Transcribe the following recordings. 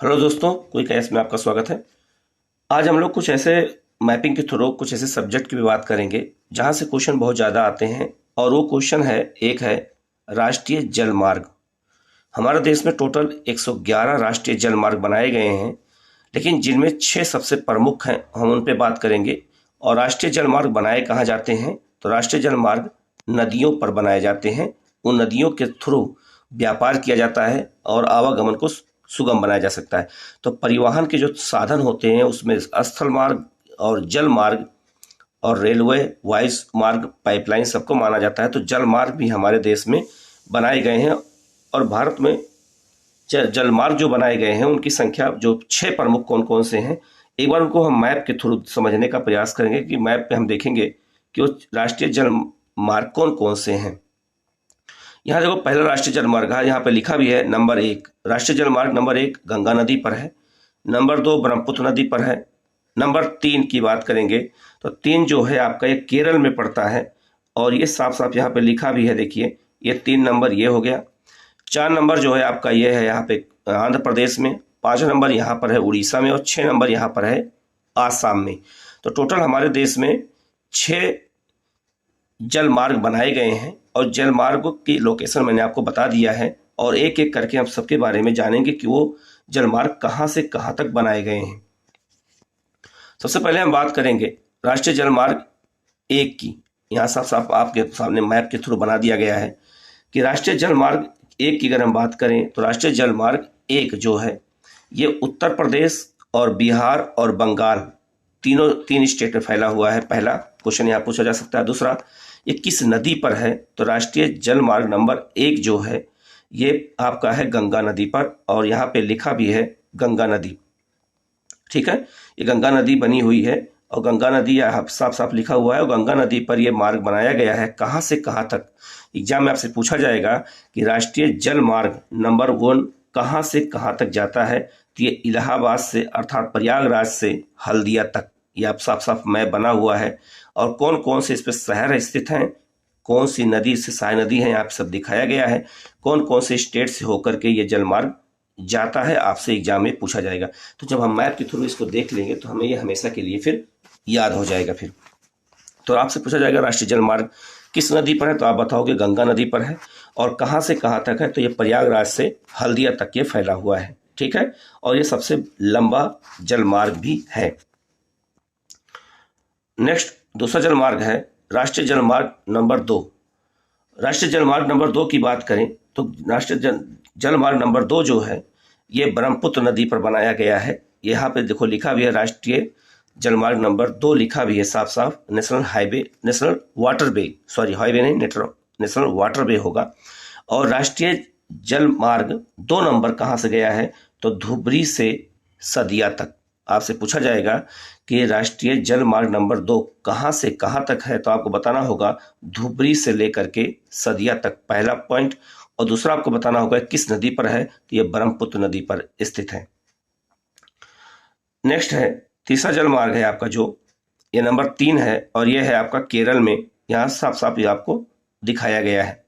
Hello दोस्तों, कोई कैस में आपका स्वागत है। आज हम लोग कुछ ऐसे मैपिंग के थ्रू कुछ ऐसे सब्जेक्ट की भी बात करेंगे जहां से क्वेश्चन बहुत ज़्यादा आते हैं। और वो क्वेश्चन है, एक है राष्ट्रीय जल मार्ग। हमारे देश में टोटल 111 राष्ट्रीय जल मार्ग बनाए गए हैं, लेकिन जिनमें 6 सबसे प्रमुख हैं, हम उन पे बात करेंगे। और राष्ट्रीय जल मार्ग बनाए कहाँ जाते हैं? तो राष्ट्रीय जल मार्ग नदियों पर बनाए जाते हैं। उन नदियों के थ्रू व्यापार किया जाता है और आवागमन को सुगम बनाया जा सकता है। तो परिवहन के जो साधन होते हैं उसमें स्थल मार्ग और जल मार्ग और रेलवे, वायु मार्ग, पाइपलाइन सबको माना जाता है। तो जल मार्ग भी हमारे देश में बनाए गए हैं। और भारत में जल मार्ग जो बनाए गए हैं उनकी संख्या जो 6 प्रमुख कौन कौन से हैं, एक बार उनको हम मैप के थ्रू समझने का प्रयास करेंगे कि मैप पे हम देखेंगे कि वो राष्ट्रीय जल मार्ग कौन कौन से हैं। यहाँ देखो, पहला राष्ट्रीय जल मार्ग है, यहाँ पे लिखा भी है नंबर 1। राष्ट्रीय जल मार्ग नंबर 1 गंगा नदी पर है। नंबर 2 ब्रह्मपुत्र नदी पर है। नंबर 3 की बात करेंगे तो 3 जो है आपका ये केरल में पड़ता है, और ये साफ साफ यहाँ पे लिखा भी है, देखिए ये 3 नंबर ये हो गया। 4 नंबर जो है आपका ये है यहाँ पे आंध्र प्रदेश में। 5 नंबर यहाँ पर है उड़ीसा में, और 6 नंबर यहाँ पर है आसाम में। तो टोटल हमारे देश में 6 जल मार्ग बनाए गए हैं, और जल मार्ग की लोकेशन मैंने आपको बता दिया है। और एक एक करके हम सबके बारे में जानेंगे कि वो जल मार्ग कहाँ से कहाँ तक बनाए गए हैं। सबसे पहले हम बात करेंगे राष्ट्रीय जल मार्ग 1 की। यहाँ साफ साफ आपके सामने मैप के थ्रू बना दिया गया है कि राष्ट्रीय जल मार्ग 1 की अगर हम बात करें तो राष्ट्रीय जल मार्ग 1 जो है ये उत्तर प्रदेश और बिहार और बंगाल तीन स्टेट में फैला हुआ है। पहला क्वेश्चन यहाँ पूछा जा सकता है। दूसरा, ये किस नदी पर है? तो राष्ट्रीय जल मार्ग नंबर 1 जो है ये आपका है गंगा नदी पर, और यहाँ पे लिखा भी है गंगा नदी। ठीक है, ये गंगा नदी बनी हुई है, और गंगा नदी साफ साफ लिखा हुआ है। और गंगा नदी पर यह मार्ग बनाया गया है। कहाँ से कहाँ तक? एग्जाम में आपसे पूछा जाएगा कि राष्ट्रीय जल मार्ग नंबर 1 कहाँ से कहाँ तक जाता है। तो ये इलाहाबाद से अर्थात प्रयागराज से हल्दिया तक, ये आप साफ साफ मैप बना हुआ है। और कौन कौन से इस पर शहर स्थित हैं, कौन सी नदी से सहाय नदी है, यहाँ सब दिखाया गया है। कौन कौन से स्टेट से होकर के ये जल मार्ग जाता है, आपसे एग्जाम में पूछा जाएगा। तो जब हम मैप के थ्रू इसको देख लेंगे तो हमें ये हमेशा के लिए फिर याद हो जाएगा। फिर तो आपसे पूछा जाएगा राष्ट्रीय जल मार्ग किस नदी पर है, तो आप बताओगे गंगा नदी पर है। और कहाँ से कहाँ तक है, तो ये प्रयागराज से हल्दिया तक ये फैला हुआ है। ठीक है, और ये सबसे लंबा जल मार्ग भी है। नेक्स्ट दूसरा जल मार्ग है राष्ट्रीय जल मार्ग नंबर 2। राष्ट्रीय जल मार्ग नंबर 2 की बात करें तो राष्ट्रीय जल मार्ग नंबर 2 जो है ये ब्रह्मपुत्र नदी पर बनाया गया है। यहाँ पे देखो लिखा भी है राष्ट्रीय जल मार्ग नंबर 2, लिखा भी है साफ साफ national highway, national water way, sorry highway नहीं, नेशनल वाटर वे होगा। और राष्ट्रीय जल मार्ग 2 नंबर कहाँ से गया है, तो धुबरी से सदिया तक। आपसे पूछा जाएगा कि राष्ट्रीय जल मार्ग नंबर 2 कहाँ से कहाँ तक है, तो आपको बताना होगा धुबरी से लेकर के सदिया तक, पहला पॉइंट। और दूसरा आपको बताना होगा किस नदी पर है, तो ये ब्रह्मपुत्र नदी पर स्थित है। नेक्स्ट है तीसरा जल मार्ग है आपका जो ये नंबर 3 है, और ये है आपका केरल में। यहाँ साफ साफ ये आपको दिखाया गया है,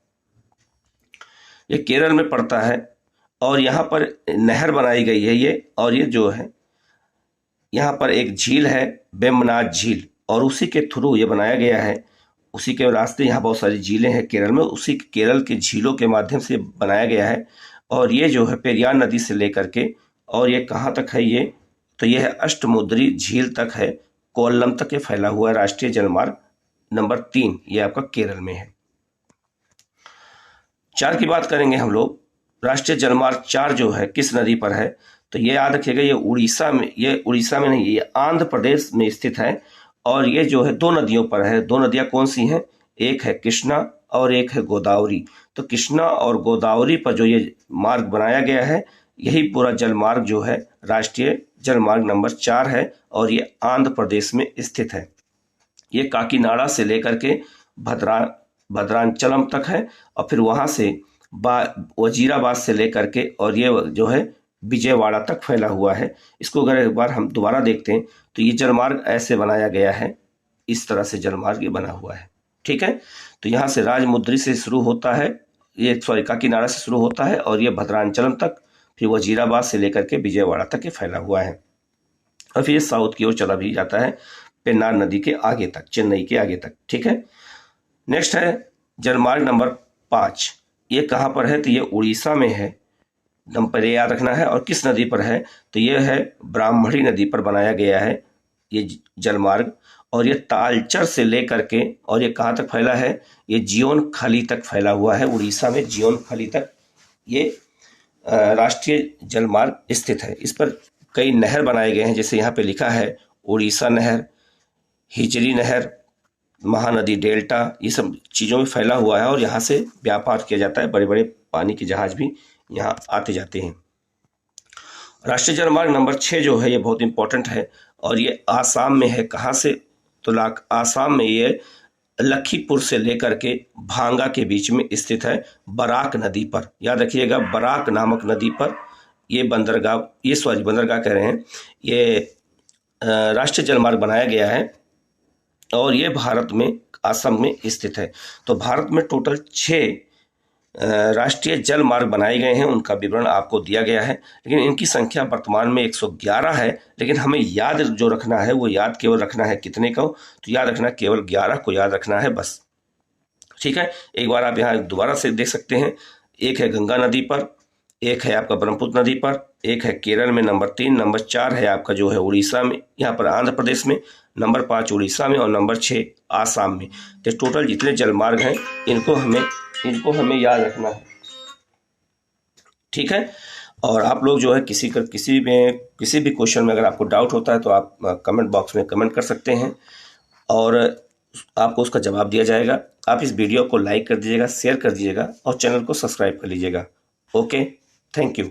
ये केरल में पड़ता है। और यहाँ पर नहर बनाई गई है ये, और ये जो है यहाँ पर एक झील है वेम्बनाड झील, और उसी के थ्रू ये बनाया गया है। उसी के रास्ते, यहाँ बहुत सारी झीलें हैं केरल में, उसी केरल के झीलों के माध्यम से बनाया गया है। और ये जो है पेरियार नदी से लेकर के, और ये कहाँ तक है ये, तो ये है अष्टमुद्री झील तक है, कोल्लम तक ये फैला हुआ है। राष्ट्रीय जल मार्ग नंबर 3 ये आपका केरल में है। 4 की बात करेंगे हम लोग। राष्ट्रीय जल मार्ग 4 जो है किस नदी पर है, तो ये याद रखिएगा ये उड़ीसा में नहीं, ये आंध्र प्रदेश में स्थित है। और ये जो है 2 नदियों पर है। 2 नदियां कौन सी हैं, एक है कृष्णा और एक है गोदावरी। तो कृष्णा और गोदावरी पर जो ये मार्ग बनाया गया है, यही पूरा जल मार्ग जो है राष्ट्रीय जल मार्ग नंबर 4 है, और ये आंध्र प्रदेश में स्थित है। ये काकीनाडा से लेकर के भद्रांचलम तक है, और फिर वहां से वजीराबाद से लेकर के, और ये जो है विजयवाड़ा तक फैला हुआ है। इसको अगर एक बार हम दोबारा देखते हैं तो ये जलमार्ग ऐसे बनाया गया है, इस तरह से जलमार्ग ये बना हुआ है। ठीक है, तो यहाँ से राजमुद्री से शुरू होता है, ये सॉरी काकीनाडा से शुरू होता है, और ये भद्रांचलम तक, फिर वजीराबाद से लेकर के विजयवाड़ा तक ये फैला हुआ है, और फिर ये साउथ की ओर चला भी जाता है पेन्नार नदी के आगे तक, चेन्नई के आगे तक। ठीक है, नेक्स्ट है जलमार्ग नंबर 5। ये कहाँ पर है? तो ये उड़ीसा में है। नंबर ये याद रखना है। और किस नदी पर है? तो ये है ब्राह्मणी नदी पर बनाया गया है ये जलमार्ग, और ये तालचर से लेकर के और ये कहाँ तक फैला है? ये जियोन खाली तक फैला हुआ है। उड़ीसा में जियोन खाली तक ये राष्ट्रीय जलमार्ग स्थित है। इस पर कई नहर बनाए गए हैं, जैसे यहाँ पे लिखा है उड़ीसा नहर, हिजरी नहर, महानदी डेल्टा, ये सब चीज़ों में फैला हुआ है और यहाँ से व्यापार किया जाता है। बड़े बड़े पानी के जहाज भी यहाँ आते जाते हैं। राष्ट्रीय जलमार्ग नंबर 6 जो है ये बहुत इंपॉर्टेंट है, और ये आसाम में है। कहाँ से? तो आसाम में ये लखीपुर से लेकर के भांगा के बीच में स्थित है, बराक नदी पर। याद रखिएगा, बराक नामक नदी पर ये बंदरगाह कह रहे हैं, ये राष्ट्रीय जलमार्ग बनाया गया है, और ये भारत में असम में स्थित है। तो भारत में टोटल 6 राष्ट्रीय जल मार्ग बनाए गए हैं, उनका विवरण आपको दिया गया है, लेकिन इनकी संख्या वर्तमान में 111 है। लेकिन हमें याद जो रखना है वो याद केवल रखना है कितने को? तो याद रखना केवल 11 को याद रखना है बस। ठीक है, एक बार आप यहाँ दोबारा से देख सकते हैं। एक है गंगा नदी पर, एक है आपका ब्रह्मपुत्र नदी पर, एक है केरल में नंबर 3, नंबर 4 है आपका जो है उड़ीसा में, यहाँ पर आंध्र प्रदेश में, नंबर 5 उड़ीसा में, और नंबर 6 आसाम में। तो टोटल जितने जलमार्ग हैं इनको हमें याद रखना है। ठीक है, और आप लोग जो है किसी भी क्वेश्चन में अगर आपको डाउट होता है तो आप कमेंट बॉक्स में कमेंट कर सकते हैं, और आपको उसका जवाब दिया जाएगा। आप इस वीडियो को लाइक कर दीजिएगा, शेयर कर दीजिएगा, और चैनल को सब्सक्राइब कर लीजिएगा। Okay, thank you.